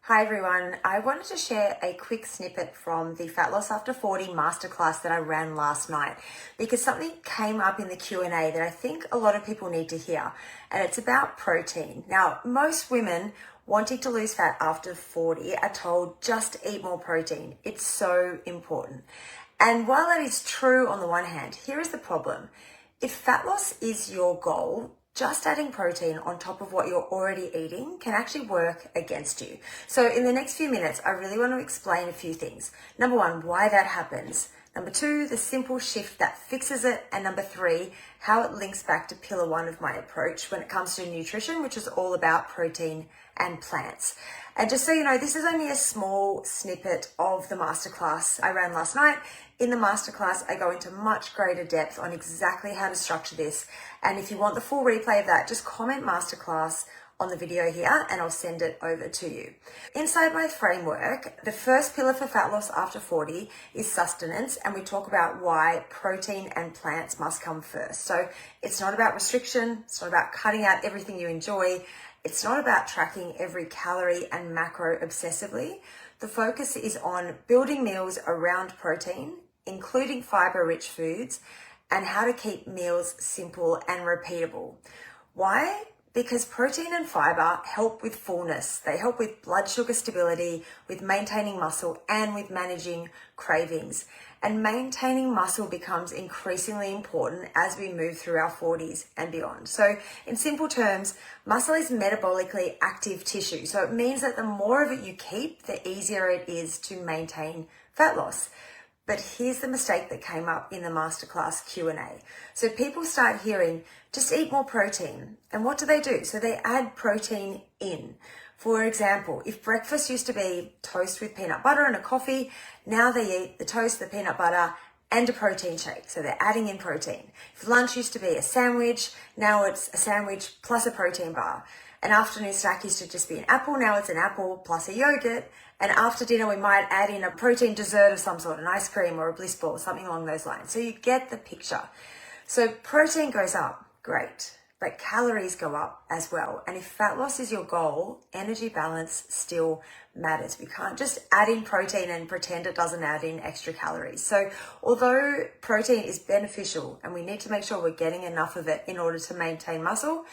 Hi everyone, I wanted to share a quick snippet from the Fat Loss After 40 Masterclass that I ran last night because something came up in the Q&A that I think a lot of people need to hear, and it's about protein. Now, most women wanting to lose fat after 40 are told just eat more protein. It's so important. And while that is true on the one hand, here is the problem. If fat loss is your goal, just adding protein on top of what you're already eating can actually work against you. So in the next few minutes, I really want to explain a few things. Number one, why that happens. Number two, the simple shift that fixes it. And number three, how it links back to pillar one of my approach when it comes to nutrition, which is all about protein and plants. And just so you know, this is only a small snippet of the masterclass I ran last night. In the masterclass, I go into much greater depth on exactly how to structure this. And if you want the full replay of that, just comment masterclass on the video here and I'll send it over to you. Inside my framework, the first pillar for fat loss after 40 is sustenance, and we talk about why protein and plants must come first. So it's not about restriction, it's not about cutting out everything you enjoy, it's not about tracking every calorie and macro obsessively. The focus is on building meals around protein, including fiber-rich foods, and how to keep meals simple and repeatable. Why? Because protein and fiber help with fullness. They help with blood sugar stability, with maintaining muscle, and with managing cravings. And maintaining muscle becomes increasingly important as we move through our 40s and beyond. So in simple terms, muscle is metabolically active tissue. So it means that the more of it you keep, the easier it is to maintain fat loss. But here's the mistake that came up in the masterclass Q&A. So people start hearing, just eat more protein. And what do? So they add protein in. For example, if breakfast used to be toast with peanut butter and a coffee, now they eat the toast, the peanut butter, and a protein shake. So they're adding in protein. If lunch used to be a sandwich, now it's a sandwich plus a protein bar. An afternoon snack used to just be an apple, now it's an apple plus a yogurt. And after dinner, we might add in a protein dessert of some sort, an ice cream or a bliss ball, something along those lines. So you get the picture. So protein goes up, great, but calories go up as well. And if fat loss is your goal, energy balance still matters. We can't just add in protein and pretend it doesn't add in extra calories. So although protein is beneficial and we need to make sure we're getting enough of it in order to maintain muscle,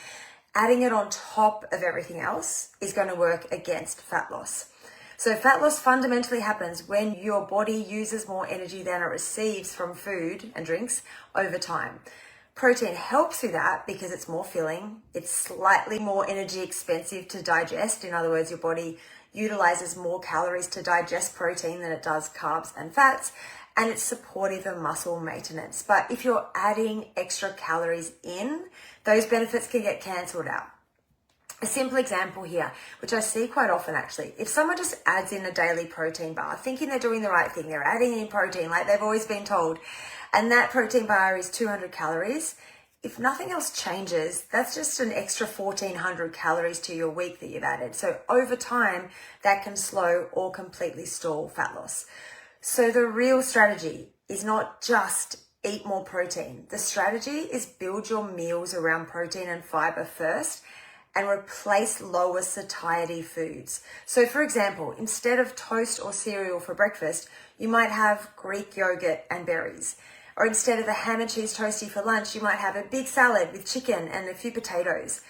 adding it on top of everything else is going to work against fat loss. So fat loss fundamentally happens when your body uses more energy than it receives from food and drinks over time. Protein helps with that because it's more filling, it's slightly more energy expensive to digest. In other words, your body utilizes more calories to digest protein than it does carbs and fats, and it's supportive of muscle maintenance. But if you're adding extra calories in, those benefits can get cancelled out. A simple example here, which I see quite often actually, if someone just adds in a daily protein bar, thinking they're doing the right thing, they're adding in protein like they've always been told, and that protein bar is 200 calories, if nothing else changes, that's just an extra 1,400 calories to your week that you've added. So over time, that can slow or completely stall fat loss. So the real strategy is not just eat more protein. The strategy is build your meals around protein and fiber first, and replace lower satiety foods. So for example, instead of toast or cereal for breakfast, you might have Greek yogurt and berries. Or instead of the ham and cheese toastie for lunch, you might have a big salad with chicken and a few potatoes.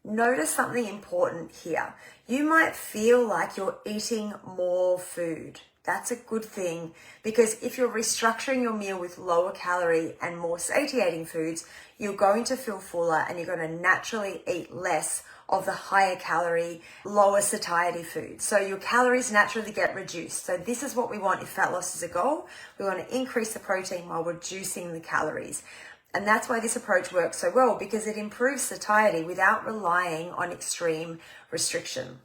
Notice something important here. You might feel like you're eating more food. That's a good thing, because if you're restructuring your meal with lower calorie and more satiating foods, you're going to feel fuller and you're going to naturally eat less of the higher calorie, lower satiety foods. So your calories naturally get reduced. So this is what we want if fat loss is a goal. We want to increase the protein while reducing the calories. And that's why this approach works so well, because it improves satiety without relying on extreme restriction.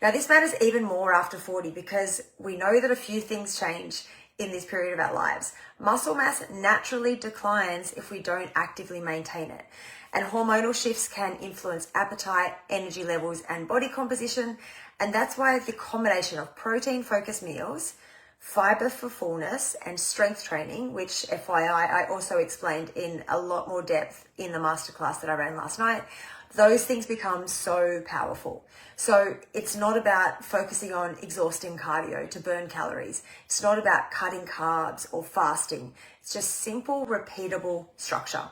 Now, this matters even more after 40 because we know that a few things change in this period of our lives. Muscle mass naturally declines if we don't actively maintain it. And hormonal shifts can influence appetite, energy levels, and body composition. And that's why the combination of protein-focused meals, fiber for fullness, and strength training, which FYI, I also explained in a lot more depth in the masterclass that I ran last night, those things become so powerful. So it's not about focusing on exhausting cardio to burn calories. It's not about cutting carbs or fasting. It's just simple, repeatable structure.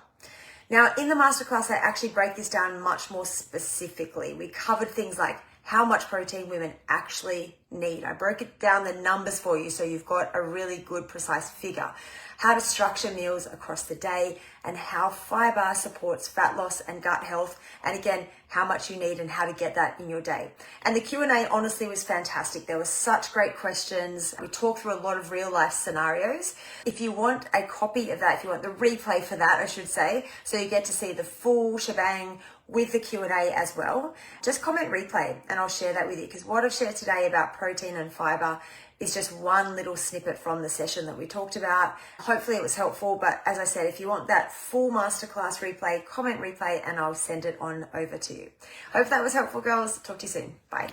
Now, in the masterclass, I actually break this down much more specifically. We covered things like how much protein women actually need. I broke it down the numbers for you so you've got a really good, precise figure. How to structure meals across the day and how fibre supports fat loss and gut health. And again, how much you need and how to get that in your day. And the Q&A honestly was fantastic. There were such great questions. We talked through a lot of real life scenarios. If you want a copy of that, if you want the replay for that, I should say, so you get to see the full shebang with the Q&A as well, just comment replay and I'll share that with you, because what I've shared today about protein and fibre is just one little snippet from the session that we talked about. Hopefully it was helpful, but as I said, if you want that full masterclass replay, comment replay and I'll send it on over to you. Hope that was helpful, girls. Talk to you soon. Bye.